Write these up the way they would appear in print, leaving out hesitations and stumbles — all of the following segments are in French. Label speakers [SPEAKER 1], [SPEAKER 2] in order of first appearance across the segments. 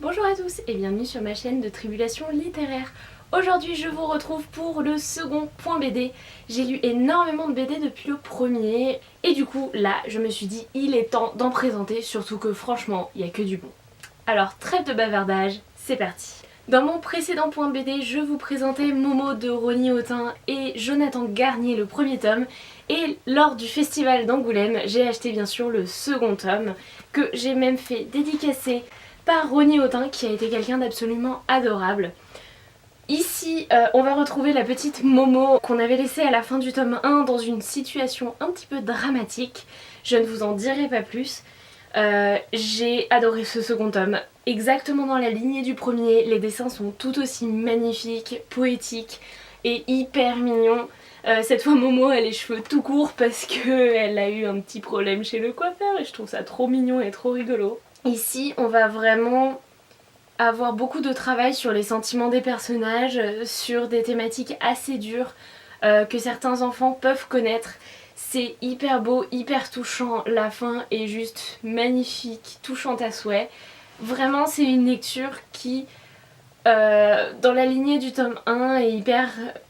[SPEAKER 1] Bonjour à tous et bienvenue sur ma chaîne de Tribulation littéraire. Aujourd'hui je vous retrouve pour le second point BD. J'ai lu énormément de BD depuis le premier et du coup là je me suis dit il est temps d'en présenter, surtout que franchement il n'y a que du bon. Alors trêve de bavardage, c'est parti. Dans mon précédent point BD, je vous présentais Momo de Ronnie Autin et Jonathan Garnier, le premier tome. Et lors du festival d'Angoulême, j'ai acheté bien sûr le second tome, que j'ai même fait dédicacer par Ronnie Autin, qui a été quelqu'un d'absolument adorable. Ici, on va retrouver la petite Momo qu'on avait laissée à la fin du tome 1 dans une situation un petit peu dramatique. Je ne vous en dirai pas plus. J'ai adoré ce second tome, exactement dans la lignée du premier. Les dessins sont tout aussi magnifiques, poétiques et hyper mignons. Cette fois Momo a les cheveux tout courts parce qu'elle a eu un petit problème chez le coiffeur et je trouve ça trop mignon et trop rigolo. Ici on va vraiment avoir beaucoup de travail sur les sentiments des personnages, sur des thématiques assez dures que certains enfants peuvent connaître. C'est hyper beau, hyper touchant, la fin est juste magnifique, touchante à souhait. Vraiment c'est une lecture qui, dans la lignée du tome 1, est hyper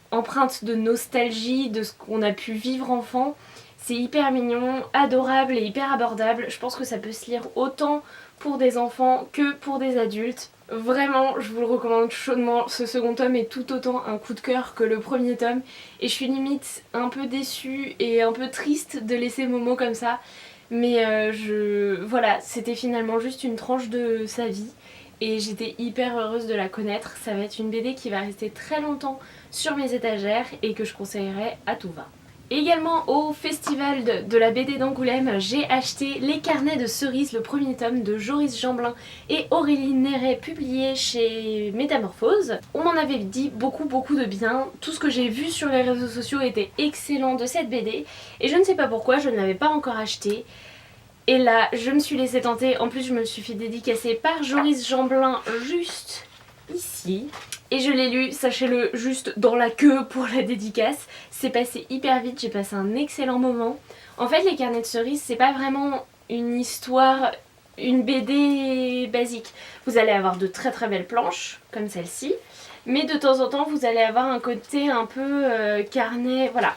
[SPEAKER 1] empreinte de nostalgie de ce qu'on a pu vivre enfant. C'est hyper mignon, adorable et hyper abordable. Je pense que ça peut se lire autant pour des enfants que pour des adultes. Vraiment, je vous le recommande chaudement. Ce second tome est tout autant un coup de cœur que le premier tome. Et je suis limite un peu déçue et un peu triste de laisser Momo comme ça. Mais voilà, c'était finalement juste une tranche de sa vie. Et j'étais hyper heureuse de la connaître. Ça va être une BD qui va rester très longtemps sur mes étagères et que je conseillerais à tout va. Également au festival de la BD d'Angoulême, j'ai acheté Les Carnets de Cerises, le premier tome de Joris Jeanblin et Aurélie Néret, publié chez Métamorphose. On m'en avait dit beaucoup de bien, tout ce que j'ai vu sur les réseaux sociaux était excellent de cette BD et je ne sais pas pourquoi je ne l'avais pas encore acheté. Et là je me suis laissée tenter, en plus je me suis fait dédicacer par Joris Jeanblin juste ici. Et je l'ai lu, sachez-le, juste dans la queue pour la dédicace. C'est passé hyper vite, j'ai passé un excellent moment. En fait, Les Carnets de Cerises, c'est pas vraiment une histoire, une BD basique. Vous allez avoir de très belles planches, comme celle-ci. Mais de temps en temps, vous allez avoir un côté un peu carnet, voilà,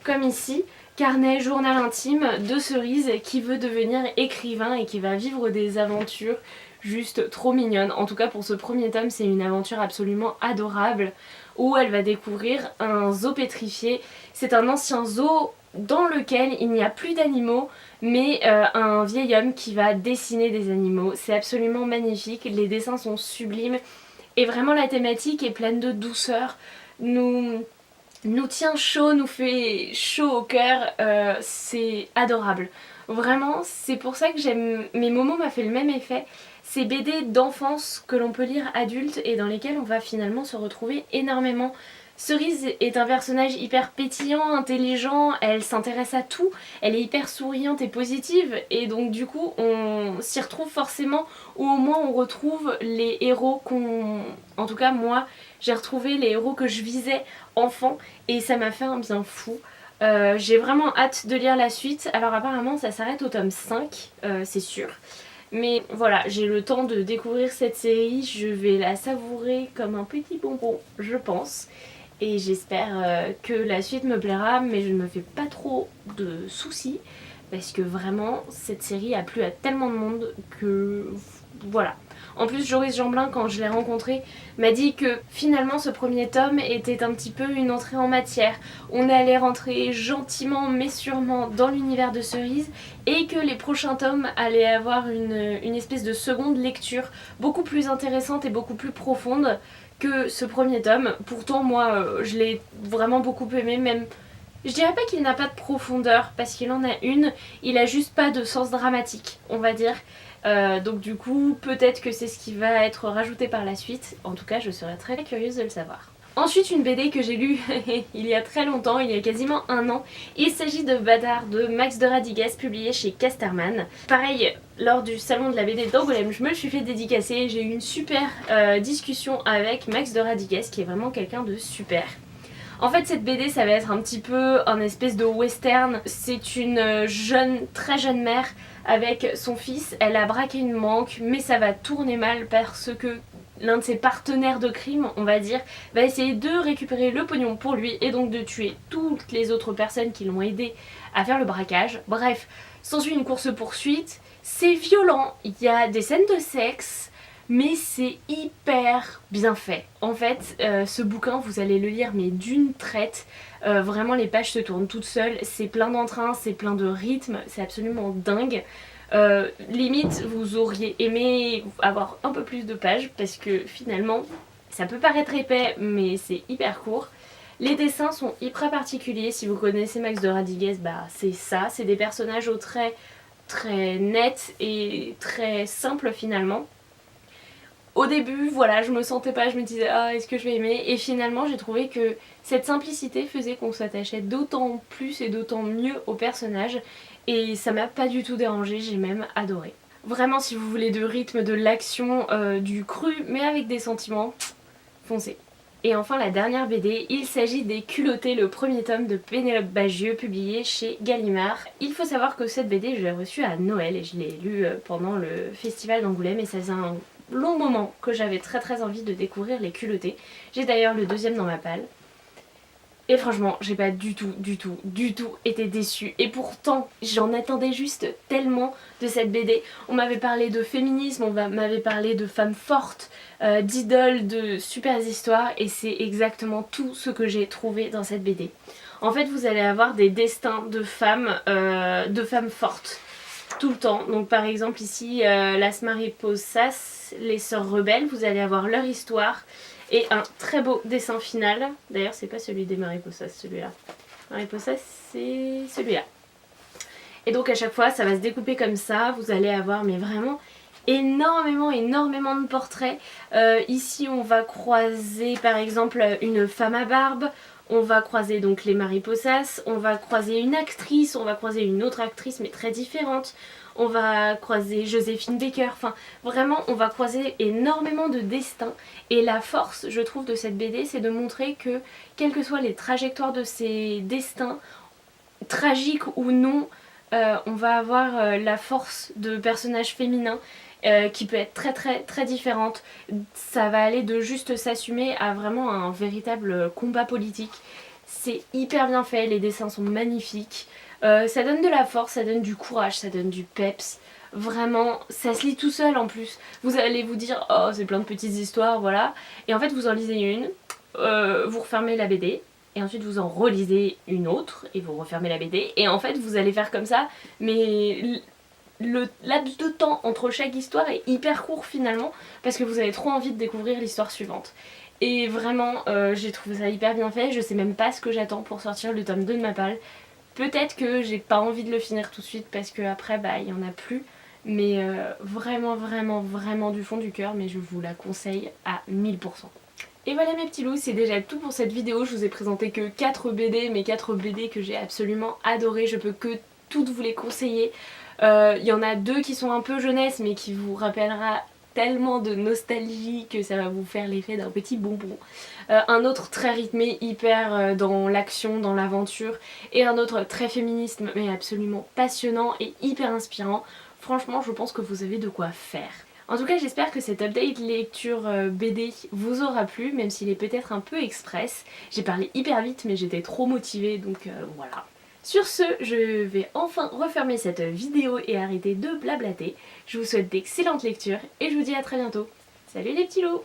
[SPEAKER 1] comme ici. Carnet, journal intime de Cerise qui veut devenir écrivain et qui va vivre des aventures juste trop mignonne. En tout cas pour ce premier tome c'est une aventure absolument adorable où elle va découvrir un zoo pétrifié. C'est un ancien zoo dans lequel il n'y a plus d'animaux mais un vieil homme qui va dessiner des animaux. C'est absolument magnifique, les dessins sont sublimes et vraiment la thématique est pleine de douceur. Nous tient chaud, nous fait chaud au cœur, c'est adorable. Vraiment, c'est pour ça que j'aime. Mais Momo m'a fait le même effet. Ces BD d'enfance que l'on peut lire adulte et dans lesquels on va finalement se retrouver énormément. Cerise est un personnage hyper pétillant, intelligent, elle s'intéresse à tout, elle est hyper souriante et positive et donc du coup on s'y retrouve forcément ou au moins on retrouve les héros qu'on... En tout cas moi j'ai retrouvé les héros que je visais enfant et ça m'a fait un bien fou. J'ai vraiment hâte de lire la suite, alors apparemment ça s'arrête au tome 5, c'est sûr. Mais voilà, j'ai le temps de découvrir cette série, je vais la savourer comme un petit bonbon, je pense. Et j'espère que la suite me plaira, mais je ne me fais pas trop de soucis. Parce que vraiment, cette série a plu à tellement de monde que... voilà. En plus, Joris Jeanblin, quand je l'ai rencontré, m'a dit que finalement ce premier tome était un petit peu une entrée en matière. On allait rentrer gentiment mais sûrement dans l'univers de Cerise et que les prochains tomes allaient avoir une espèce de seconde lecture beaucoup plus intéressante et beaucoup plus profonde que ce premier tome. Pourtant moi je l'ai vraiment beaucoup aimé, même je dirais pas qu'il n'a pas de profondeur parce qu'il en a une, il a juste pas de sens dramatique on va dire. Donc du coup peut-être que c'est ce qui va être rajouté par la suite, en tout cas je serais très curieuse de le savoir. Ensuite une BD que j'ai lue il y a très longtemps, il y a quasiment un an, il s'agit de Badar de Max de Radigues publié chez Casterman. Pareil, lors du salon de la BD d'Angoulême je me le suis fait dédicacer, j'ai eu une super discussion avec Max de Radigues qui est vraiment quelqu'un de super. En fait cette BD ça va être un petit peu un espèce de western. C'est une très jeune mère avec son fils. Elle a braqué une banque mais ça va tourner mal parce que l'un de ses partenaires de crime, on va dire, va essayer de récupérer le pognon pour lui et donc de tuer toutes les autres personnes qui l'ont aidé à faire le braquage. Bref, s'ensuit une course-poursuite, c'est violent, il y a des scènes de sexe, mais c'est hyper bien fait. En fait, ce bouquin, vous allez le lire mais d'une traite. Vraiment, les pages se tournent toutes seules, c'est plein d'entrain, c'est plein de rythme, c'est absolument dingue. Limite, vous auriez aimé avoir un peu plus de pages parce que finalement, ça peut paraître épais, mais c'est hyper court. Les dessins sont hyper particuliers. Si vous connaissez Max de Radigues, bah c'est ça. C'est des personnages aux traits très nets et très simples finalement. Au début, voilà, je me sentais pas, je me disais ah est-ce que je vais aimer, et finalement j'ai trouvé que cette simplicité faisait qu'on s'attachait d'autant plus et d'autant mieux aux personnages et ça m'a pas du tout dérangé, j'ai même adoré. Vraiment si vous voulez de rythme, de l'action, du cru mais avec des sentiments, foncez. Et enfin la dernière BD, il s'agit des Culottés, le premier tome de Pénélope Bagieux publié chez Gallimard. Il faut savoir que cette BD je l'ai reçue à Noël et je l'ai lue pendant le festival d'Angoulême et ça faisait un long moment que j'avais très envie de découvrir les Culottés. J'ai d'ailleurs le deuxième dans ma palle. Et franchement, j'ai pas du tout été déçue. Et pourtant, j'en attendais juste tellement de cette BD. On m'avait parlé de féminisme, on m'avait parlé de femmes fortes, d'idoles, de super histoires. Et c'est exactement tout ce que j'ai trouvé dans cette BD. En fait, vous allez avoir des destins de femmes fortes. Tout le temps. Donc par exemple ici, Las Mariposas, les sœurs rebelles, vous allez avoir leur histoire. Et un très beau dessin final. D'ailleurs, c'est pas celui des Mariposas, celui-là. Mariposas, c'est celui-là. Et donc à chaque fois, ça va se découper comme ça. Vous allez avoir, mais vraiment, énormément de portraits. Ici, on va croiser, par exemple, une femme à barbe. On va croiser donc les Mariposas. On va croiser une actrice. On va croiser une autre actrice, mais très différente. On va croiser Joséphine Baker, enfin vraiment on va croiser énormément de destins et la force je trouve de cette BD c'est de montrer que quelles que soient les trajectoires de ces destins, tragiques ou non, on va avoir la force de personnages féminins qui peut être très différente. Ça va aller de juste s'assumer à vraiment un véritable combat politique. C'est hyper bien fait, les dessins sont magnifiques. Ça donne de la force, ça donne du courage, ça donne du peps. Vraiment, ça se lit tout seul en plus. Vous allez vous dire, oh c'est plein de petites histoires, voilà. Et en fait vous en lisez une, vous refermez la BD. Et ensuite vous en relisez une autre et vous refermez la BD. Et en fait vous allez faire comme ça, mais le laps de temps entre chaque histoire est hyper court finalement. Parce que vous avez trop envie de découvrir l'histoire suivante. Et vraiment, j'ai trouvé ça hyper bien fait. Je sais même pas ce que j'attends pour sortir le tome 2 de ma palle. Peut-être que j'ai pas envie de le finir tout de suite parce que après bah il y en a plus. Mais vraiment du fond du cœur, mais je vous la conseille à 1000%. Et voilà mes petits loups, c'est déjà tout pour cette vidéo. Je vous ai présenté que 4 BD, mais 4 BD que j'ai absolument adoré. Je peux que toutes vous les conseiller. Il y en a 2 qui sont un peu jeunesse mais qui vous rappellera tellement de nostalgie que ça va vous faire l'effet d'un petit bonbon. Un autre très rythmé, hyper dans l'action, dans l'aventure, et un autre très féministe mais absolument passionnant et hyper inspirant. Franchement je pense que vous avez de quoi faire. En tout cas j'espère que cet update lecture BD vous aura plu, même s'il est peut-être un peu express. J'ai parlé hyper vite mais j'étais trop motivée donc voilà. Sur ce, je vais enfin refermer cette vidéo et arrêter de blablater. Je vous souhaite d'excellentes lectures et je vous dis à très bientôt. Salut les petits loups!